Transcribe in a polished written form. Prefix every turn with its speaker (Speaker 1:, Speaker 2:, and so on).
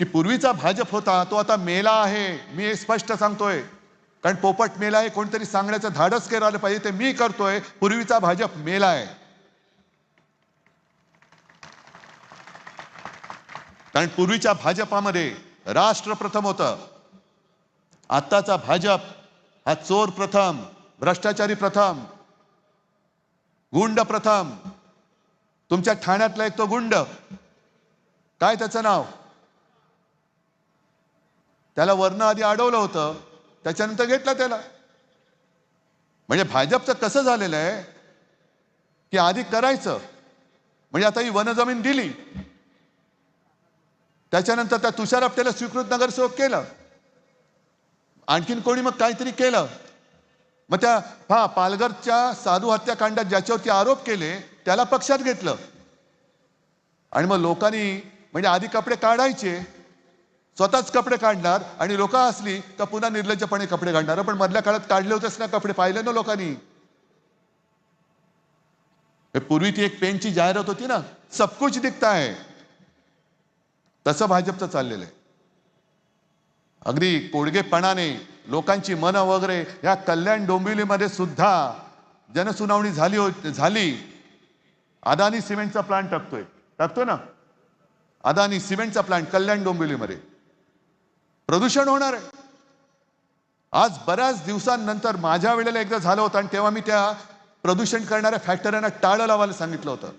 Speaker 1: की पूर्वीचा भाजप होता तो आता मेला आहे, मी हे स्पष्ट सांगतोय, कारण पोपट मेला आहे कोणतरी सांगण्याचं धाडस करायला पाहिजे, ते मी करतोय. पूर्वीचा भाजप मेला आहे, कारण पूर्वीच्या भाजपामध्ये राष्ट्र प्रथम होतं. आत्ताचा भाजप हा चोर प्रथम, भ्रष्टाचारी प्रथम, गुंड प्रथम. तुमच्या ठाण्यातला एक तो गुंड, काय त्याचं नाव, त्याला वर्ण आधी अडवलं होतं, त्याच्यानंतर घेतलं त्याला. म्हणजे भाजपचं कसं झालेलं आहे की आधी करायचं, म्हणजे आता ही वनजमीन दिली, त्याच्यानंतर त्या तुषार आपटेला स्वीकृत नगरसेवक केलं, आणखीन कोणी मग काहीतरी केलं, मग त्या पालघरच्या साधू हत्याकांडात ज्याच्यावरती आरोप केले त्याला पक्षात घेतलं. आणि मग लोकांनी म्हणजे आधी कपडे काढायचे, स्वतःच कपडे काढणार, आणि लोक असली तर पुन्हा निर्लज्जपणे कपडे काढणार. पण मधल्या काळात काढले होतेच ना कपडे, पाहिले ना लोकांनी. पूर्वी ती एक पेनची जाहिरात होती ना, सब कुछ दिखता है, तसं भाजपचं चाललेलं आहे. अगदी कोडगेपणाने लोकांची मनं वगैरे. या कल्याण डोंबिवलीमध्ये सुद्धा जनसुनावणी झाली. अदानी सिमेंटचा प्लांट टाकतोय ना, अदानी सिमेंटचा प्लांट कल्याण डोंबिवलीमध्ये. प्रदूषण होणार आहे. आज बऱ्याच दिवसांनंतर माझ्या वेळेला एकदा झालं होतं, आणि तेव्हा मी त्या प्रदूषण करणाऱ्या फॅक्टरींना टाळं लावायला सांगितलं होतं.